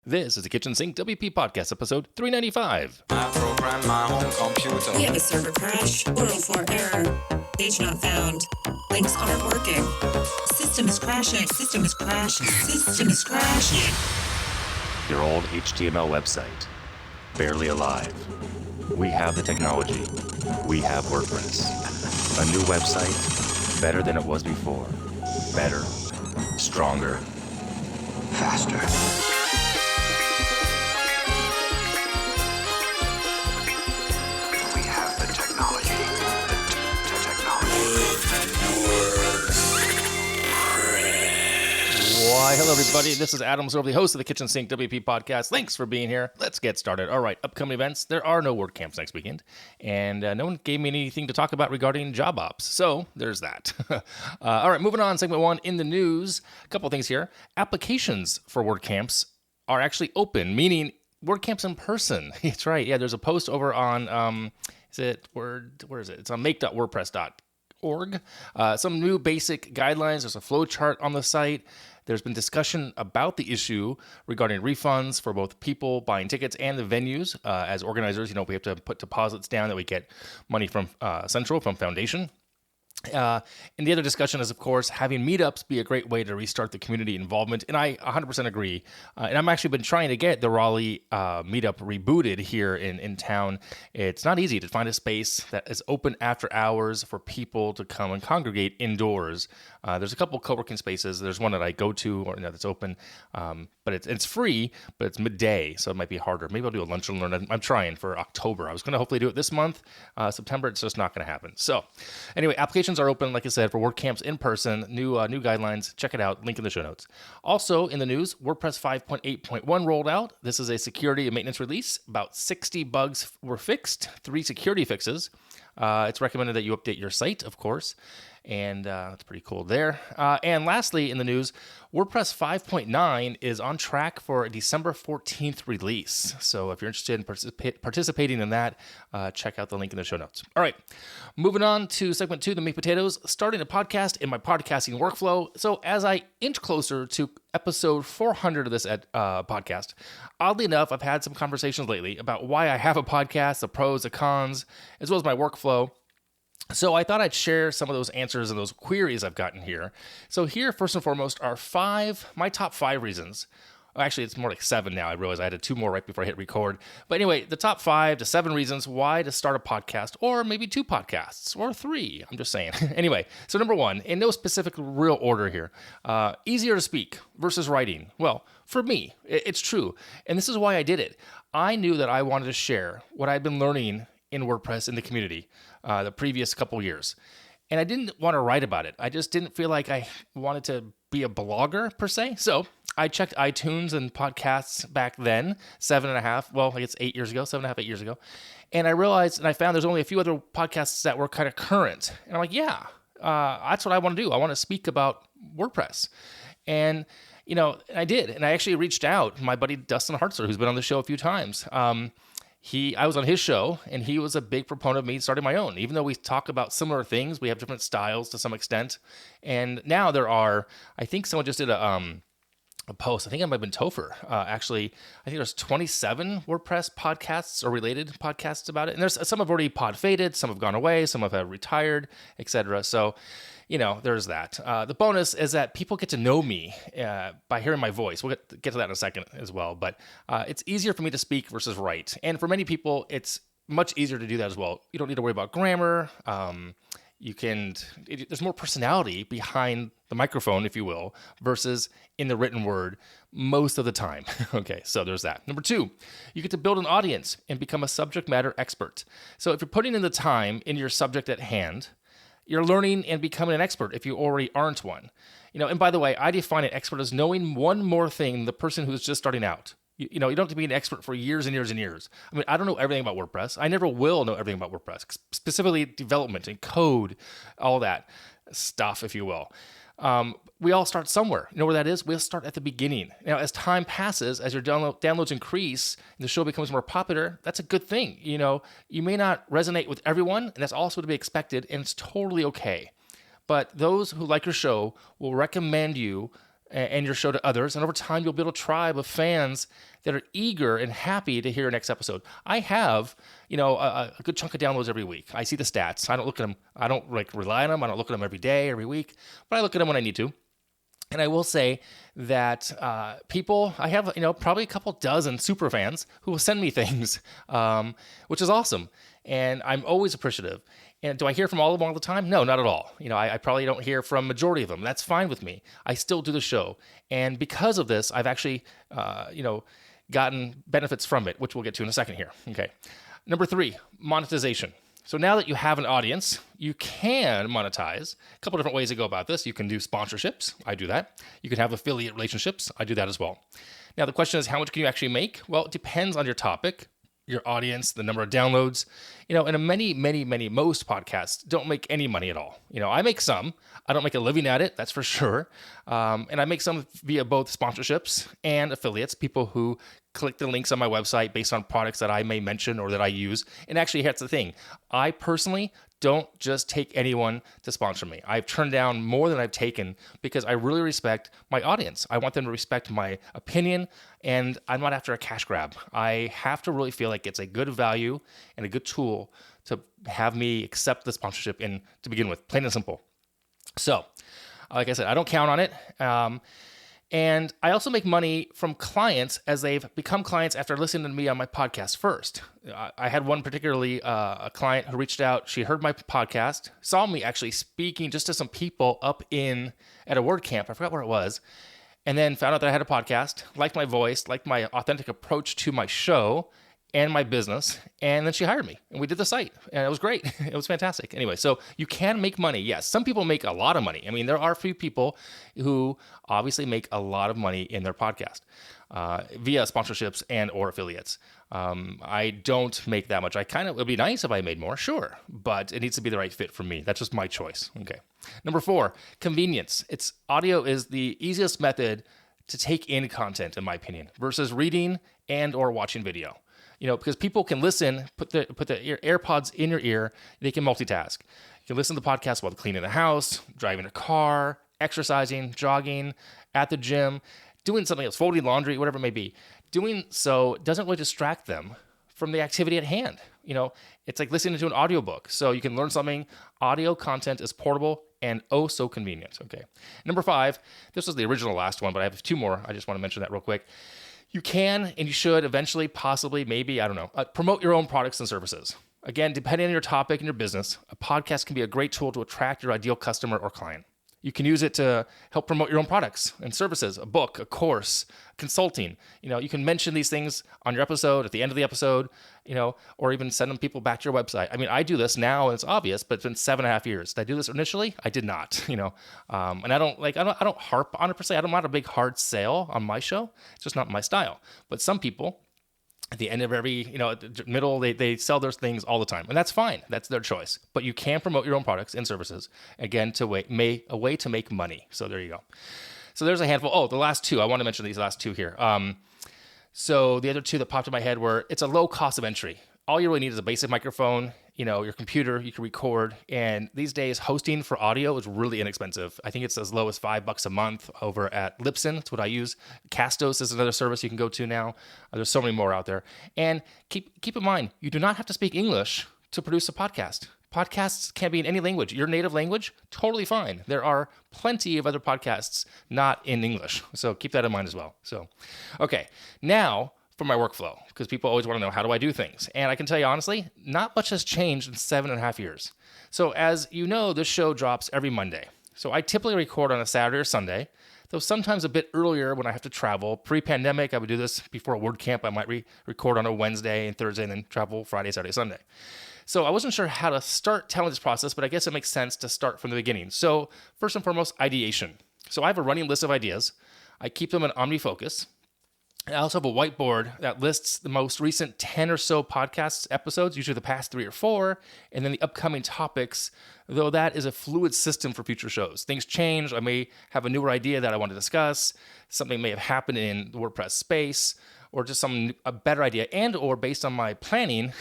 This is the Kitchen Sink WP Podcast, episode 395. I program my own computer. We have a server crash, 404 error, page not found, links aren't working, system is crashing, system is crashing, system is crashing. Your old HTML website, barely alive. We have the technology. We have WordPress. A new website, better than it was before. Better, stronger, faster. Why, hello everybody, this is Adam Zorb, the host of the Kitchen Sink WP Podcast. Thanks for being here. Let's get started. All right, upcoming events. There are no WordCamps next weekend, and no one gave me anything to talk about regarding job ops, so there's that. All right, moving on, segment one in the news. A couple things here. Applications for WordCamps are actually open, meaning WordCamps in person. That's right, yeah, there's a post over on, where is it? It's on make.wordpress.org. Some new basic guidelines. There's a flow chart on the site. There's been discussion about the issue regarding refunds for both people buying tickets and the venues. As organizers, we have to put deposits down that we get money from Central, from Foundation. And the other discussion is, of course, having meetups be a great way to restart the community involvement. And I 100% agree. And I've actually been trying to get the Raleigh meetup rebooted here in town. It's not easy to find a space that is open after hours for people to come and congregate indoors. There's a couple co-working spaces. There's one that I go to that's open, but it's free, but it's midday, so it might be harder. Maybe I'll do a lunch and learn. I'm trying for October. I was going to hopefully do it this month. September, it's just not going to happen. So anyway, applications are open, like I said, for WordCamps in person. New guidelines. Check it out. Link in the show notes. Also in the news, WordPress 5.8.1 rolled out. This is a security and maintenance release. About 60 bugs were fixed. 3 security fixes. It's recommended that you update your site, of course, and that's pretty cool there. And lastly, in the news, WordPress 5.9 is on track for a December 14th release. So if you're interested in participating in that, check out the link in the show notes. All right, moving on to segment 2, the meat potatoes, starting a podcast in my podcasting workflow. So as I inch closer to episode 400 of this podcast, oddly enough, I've had some conversations lately about why I have a podcast, the pros, the cons, as well as my workflow. So I thought I'd share some of those answers and those queries I've gotten here. So here, first and foremost, are my top 5 reasons. Actually, it's more like 7 now. I realized I had 2 more right before I hit record. But anyway, the top 5 to 7 reasons why to start a podcast, or maybe 2 podcasts, or 3. I'm just saying. Anyway, so number 1, in no specific real order here, easier to speak versus writing. Well, for me, it's true. And this is why I did it. I knew that I wanted to share what I've been learning in WordPress in the community the previous couple years. And I didn't want to write about it. I just didn't feel like I wanted to be a blogger per se. So I checked iTunes and podcasts back then, 8 years ago. And I realized, and I found there's only a few other podcasts that were kind of current. And I'm like, yeah, that's what I want to do. I want to speak about WordPress. And I did. And I actually reached out. My buddy Dustin Hartzler, who's been on the show a few times, I was on his show, and he was a big proponent of me starting my own. Even though we talk about similar things, we have different styles to some extent. And now there are, I think someone just did a post. I think it might have been Topher. Actually, I think there's 27 WordPress podcasts or related podcasts about it. And there's some have already pod faded, some have gone away, some have retired, etc. So, there's that. The bonus is that people get to know me by hearing my voice. We'll get to that in a second as well. But it's easier for me to speak versus write. And for many people, it's much easier to do that as well. You don't need to worry about grammar. There's more personality behind the microphone, if you will, versus in the written word most of the time. Okay, so there's that. Number 2, you get to build an audience and become a subject matter expert. So if you're putting in the time in your subject at hand, you're learning and becoming an expert if you already aren't one. And by the way, I define an expert as knowing one more thing than the person who's just starting out. You don't have to be an expert for years and years and years. I mean, I don't know everything about WordPress. I never will know everything about WordPress, specifically development and code, all that stuff, if you will. We all start somewhere. You know where that is? We'll start at the beginning. Now, as time passes, as your downloads increase and the show becomes more popular, that's a good thing. You may not resonate with everyone, and that's also to be expected, and it's totally okay. But those who like your show will recommend you and your show to others. And over time, you'll build a tribe of fans that are eager and happy to hear your next episode. I have, a good chunk of downloads every week. I see the stats. I don't look at them. I don't rely on them. I don't look at them every day, every week, but I look at them when I need to. And I will say that people, I have, probably a couple dozen super fans who will send me things, which is awesome. And I'm always appreciative. And do I hear from all of them all the time? No, not at all. I probably don't hear from majority of them. That's fine with me. I still do the show. And because of this, I've actually, gotten benefits from it, which we'll get to in a second here. Okay. Number 3, monetization. So now that you have an audience, you can monetize. A couple different ways to go about this. You can do sponsorships. I do that. You can have affiliate relationships. I do that as well. Now, the question is, how much can you actually make? Well, it depends on your topic, your audience, the number of downloads. And most podcasts don't make any money at all. I make some. I don't make a living at it, that's for sure. And I make some via both sponsorships and affiliates, people who click the links on my website based on products that I may mention or that I use. And actually, here's the thing. I personally don't just take anyone to sponsor me. I've turned down more than I've taken because I really respect my audience. I want them to respect my opinion, and I'm not after a cash grab. I have to really feel like it's a good value and a good tool to have me accept the sponsorship in to begin with, plain and simple. So, like I said, I don't count on it. And I also make money from clients as they've become clients after listening to me on my podcast first. I had one particularly, a client who reached out. She heard my podcast, saw me actually speaking just to some people up at a WordCamp. I forgot where it was. And then found out that I had a podcast, liked my voice, liked my authentic approach to my show and my business. And then she hired me and we did the site and it was great. It was fantastic. Anyway, so you can make money. Yes, some people make a lot of money. I mean, there are a few people who obviously make a lot of money in their podcast via sponsorships and or affiliates. I don't make that much. It would be nice if I made more, sure, but it needs to be the right fit for me. That's just my choice. Okay. Number 4, convenience. Audio is the easiest method to take in content, in my opinion, versus reading and or watching video. Because people can listen, put the AirPods in your ear, they can multitask. You can listen to the podcast while cleaning the house, driving a car, exercising, jogging, at the gym, doing something else, folding laundry, whatever it may be. Doing so doesn't really distract them from the activity at hand. It's like listening to an audiobook. So you can learn something. Audio content is portable and oh so convenient. Okay. Number 5, this was the original last one, but I have 2 more. I just want to mention that real quick. You can and you should eventually, possibly, maybe, I don't know, promote your own products and services. Again, depending on your topic and your business, a podcast can be a great tool to attract your ideal customer or client. You can use it to help promote your own products and services, a book, a course, consulting. You can mention these things on your episode, at the end of the episode, or even send them people back to your website. I mean, I do this now and it's obvious, but it's been 7.5 years. Did I do this initially? I did not, and I don't harp on it per se. I'm not a big hard sale on my show. It's just not my style. But some people, at the end of every, middle, they sell their things all the time. And that's fine. That's their choice. But you can promote your own products and services, again, a way to make money. So there you go. So there's a handful. Oh, the last 2. I want to mention these last 2 here. So the other 2 that popped in my head were, it's a low cost of entry. All you really need is a basic microphone, your computer, you can record. And these days, hosting for audio is really inexpensive. I think it's as low as $5 a month over at Libsyn. That's what I use. Castos is another service you can go to now. There's so many more out there. And keep in mind, you do not have to speak English to produce a podcast. Podcasts can be in any language. Your native language, totally fine. There are plenty of other podcasts not in English. So keep that in mind as well. So, okay, now for my workflow, because people always want to know, how do I do things? And I can tell you honestly, not much has changed in 7.5 years. So as you know, this show drops every Monday. So I typically record on a Saturday or Sunday, though sometimes a bit earlier when I have to travel. Pre-pandemic, I would do this before a WordCamp. I might record on a Wednesday and Thursday and then travel Friday, Saturday, Sunday. So I wasn't sure how to start telling this process, but I guess it makes sense to start from the beginning. So first and foremost, ideation. So I have a running list of ideas. I keep them in OmniFocus. I also have a whiteboard that lists the most recent 10 or so podcast episodes, usually the past 3 or 4, and then the upcoming topics, though that is a fluid system for future shows. Things change. I may have a newer idea that I want to discuss. Something may have happened in the WordPress space, or just a better idea, and or based on my planning,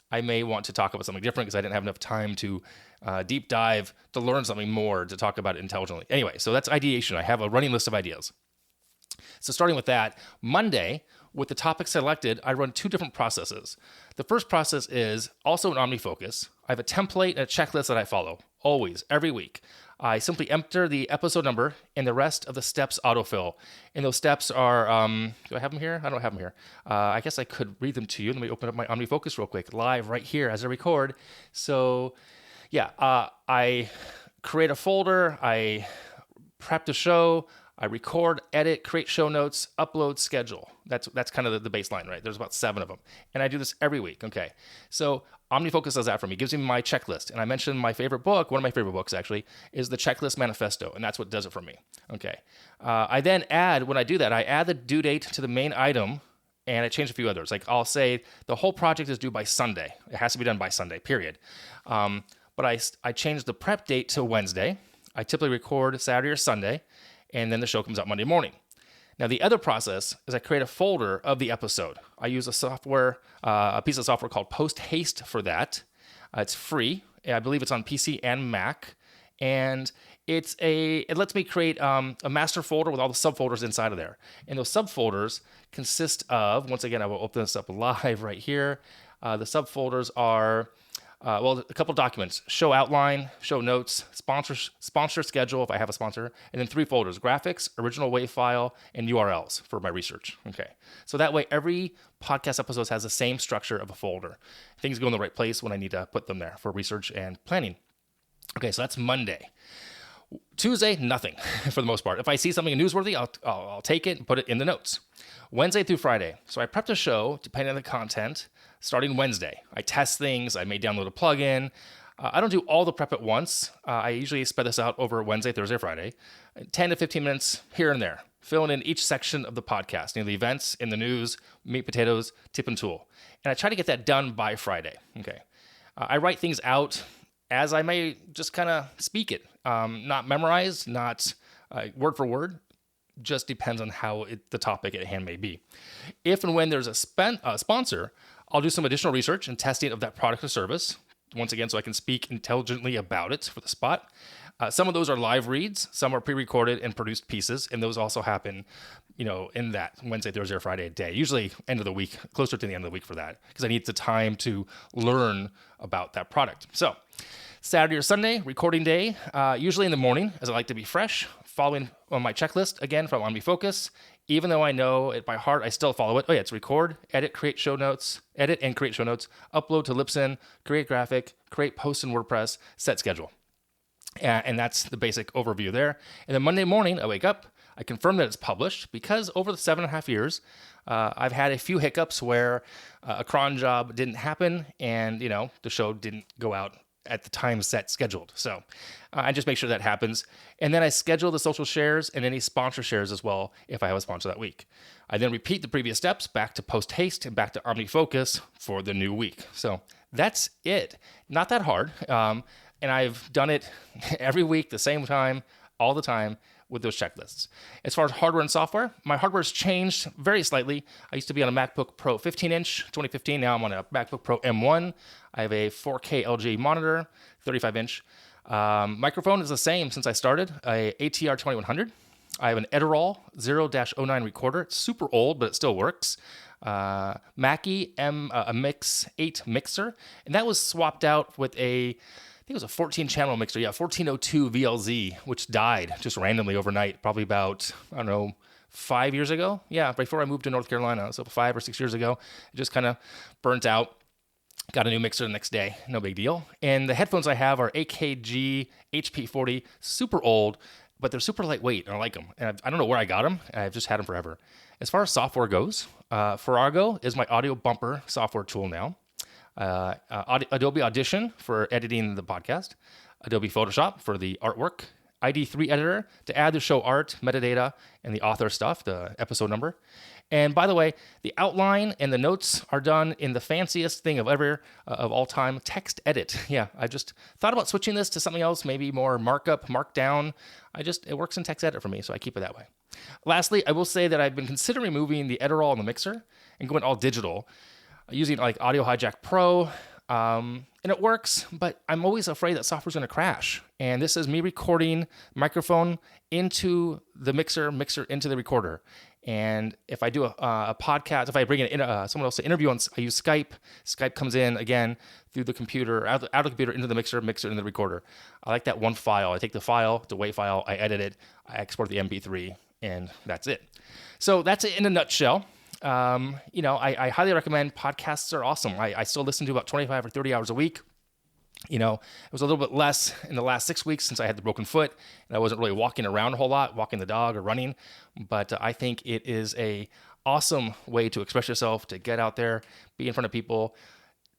I may want to talk about something different because I didn't have enough time to deep dive to learn something more, to talk about it intelligently. Anyway, so that's ideation. I have a running list of ideas. So starting with that, Monday, with the topic selected, I run 2 different processes. The first process is also an OmniFocus. I have a template and a checklist that I follow, always, every week. I simply enter the episode number and the rest of the steps autofill. And those steps are, do I have them here? I don't have them here. I guess I could read them to you. Let me open up my OmniFocus real quick, live right here as I record. So yeah, I create a folder, I prep the show, I record, edit, create show notes, upload, schedule. That's kind of the baseline, right? There's about 7 of them. And I do this every week, okay? So OmniFocus does that for me, gives me my checklist. And I mentioned my favorite book, one of my favorite books actually, is the Checklist Manifesto, and that's what does it for me, okay? I then add, when I do that, I add the due date to the main item, and I change a few others. Like I'll say the whole project is due by Sunday. It has to be done by Sunday, period. But I change the prep date to Wednesday. I typically record Saturday or Sunday, and then the show comes out Monday morning. Now, the other process is I create a folder of the episode. I use a piece of software called Post Haste for that. It's free. I believe it's on PC and Mac. And it lets me create a master folder with all the subfolders inside of there. And those subfolders consist of, once again, I will open this up live right here. The subfolders are, a couple documents: show outline, show notes, sponsor schedule if I have a sponsor, and then 3 folders: graphics, original WAV file, and URLs for my research. Okay, so that way every podcast episode has the same structure of a folder. Things go in the right place when I need to put them there for research and planning. Okay, so that's Monday. Tuesday, nothing for the most part. If I see something newsworthy, I'll take it and put it in the notes. Wednesday through Friday. So I prep the show, depending on the content, starting Wednesday. I test things. I may download a plugin. I don't do all the prep at once. I usually spread this out over Wednesday, Thursday, Friday. 10 to 15 minutes here and there, filling in each section of the podcast, the events, in the news, meat, potatoes, tip and tool. And I try to get that done by Friday. Okay. I write things out as I may just kind of speak it. Not memorized, not word for word. Just depends on how the topic at hand may be. If and when there's a sponsor, I'll do some additional research and testing of that product or service, once again, so I can speak intelligently about it for the spot. Some of those are live reads, some are pre-recorded and produced pieces, and those also happen, in that Wednesday, Thursday, or Friday day. Usually end of the week, closer to the end of the week for that, because I need the time to learn about that product. So Saturday or Sunday, recording day, usually in the morning, as I like to be fresh, following on my checklist, again, from OmniFocus. Even though I know it by heart, I still follow it. Oh yeah, it's record, edit, create show notes, upload to Libsyn, create graphic, create post in WordPress, set schedule. And that's the basic overview there. And then Monday morning, I wake up, I confirm that it's published, because over the 7.5 years, I've had a few hiccups where a cron job didn't happen and, the show didn't go out at the time set scheduled. So I just make sure that happens. And then I schedule the social shares and any sponsor shares as well if I have a sponsor that week. I then repeat the previous steps back to Post Haste and back to OmniFocus for the new week. So that's it. Not that hard. And I've done it every week, the same time, all the time, with those checklists. As far as hardware and software, my hardware's changed very slightly. I used to be on a MacBook Pro 15-inch, 2015. Now I'm on a MacBook Pro M1. I have a 4K LG monitor, 35-inch. Microphone is the same since I started, a ATR-2100. I have an Edirol R-09 recorder. It's super old, but it still works. Mackie a Mix 8 mixer, and that was swapped out with I think it was a 14-channel mixer. Yeah, 1402 VLZ, which died just randomly overnight, probably about, 5 years ago. Yeah, before I moved to North Carolina, so 5 or 6 years ago. It just kind of burnt out. Got a new mixer the next day, no big deal. And the headphones I have are AKG HP40, super old, but they're super lightweight, and I like them. And I don't know where I got them. I've just had them forever. As far as software goes, Farrago is my audio bumper software tool now. Adobe Audition for editing the podcast, Adobe Photoshop for the artwork, ID3 Editor to add the show art, metadata, and the author stuff, the episode number. And by the way, the outline and the notes are done in the fanciest thing of all time, text edit. Yeah, I just thought about switching this to something else, maybe more markup, markdown. It works in text edit for me, so I keep it that way. Lastly, I will say that I've been considering moving the Edirol and the mixer and going all digital, using like Audio Hijack Pro. And and it works, but I'm always afraid that software's going to crash. And this is me recording microphone into the mixer into the recorder. And if I do a podcast, if I bring in someone else to interview on, I use Skype. Skype comes in again through the computer, out of the computer into the mixer into the recorder. I like that one file. I take the file, the WAV file, I edit it, I export the MP3, and that's it. So that's it in a nutshell. I highly recommend podcasts are awesome. I still listen to about 25 or 30 hours a week. It was a little bit less in the last 6 weeks since I had the broken foot and I wasn't really walking around a whole lot, walking the dog or running. But I think it is a awesome way to express yourself, to get out there, be in front of people,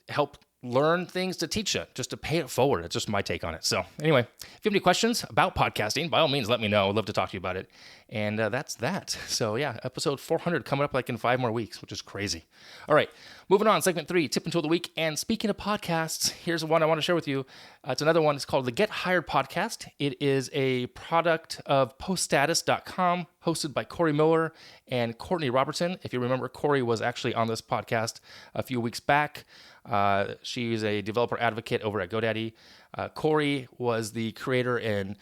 help learn things, to teach it, just to pay it forward. It's just my take on it. So anyway, if you have any questions about podcasting, by all means, let me know. I'd love to talk to you about it. And that's that. So yeah, episode 400 coming up like in 5 more weeks, which is crazy. All right, moving on. Segment 3, tip and tool of the week. And speaking of podcasts, here's one I want to share with you. It's another one. It's called the Get Hired Podcast. It is a product of poststatus.com, hosted by Corey Miller and Courtney Robertson. If you remember, Corey was actually on this podcast a few weeks back. She's a developer advocate over at GoDaddy. Corey was the creator and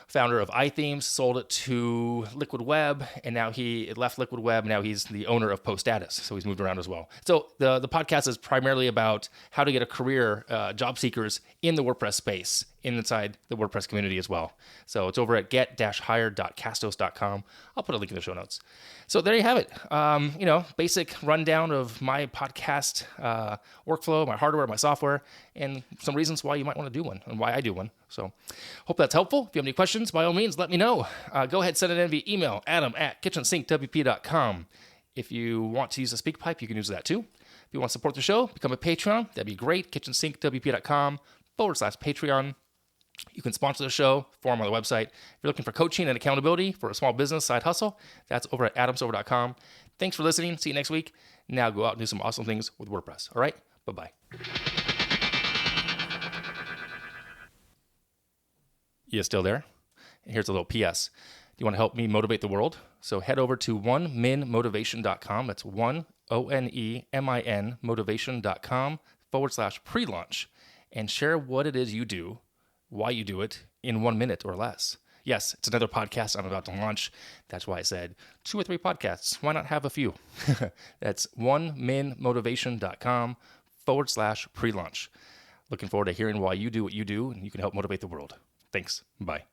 founder of iThemes, sold it to Liquid Web, and now he left Liquid Web. Now he's the owner of PostStatus, so he's moved around as well. So the podcast is primarily about how to get a career, job seekers in the WordPress space, inside the WordPress community as well. So it's over at get-hired.castos.com. I'll put a link in the show notes. So there you have it. Basic rundown of my podcast workflow, my hardware, my software, and some reasons why you might want to do one and why I do one. So hope that's helpful. If you have any questions, by all means, let me know. Go ahead, send it in via email, adam@KitchensinkWP.com. If you want to use a SpeakPipe, you can use that too. If you want to support the show, become a Patreon. That'd be great. KitchensinkWP.com/Patreon. You can sponsor the show, form on the website. If you're looking for coaching and accountability for a small business side hustle, that's over at adamsilver.com. Thanks for listening. See you next week. Now go out and do some awesome things with WordPress. All right? Bye-bye. You still there? Here's a little PS. Do you want to help me motivate the world? So head over to oneminmotivation.com. That's ONEMIN motivation.com/pre-launch and share what it is you do, why you do it in 1 minute or less. Yes, it's another podcast I'm about to launch. That's why I said 2 or 3 podcasts. Why not have a few? That's oneminmotivation.com/pre-launch. Looking forward to hearing why you do what you do, and you can help motivate the world. Thanks. Bye.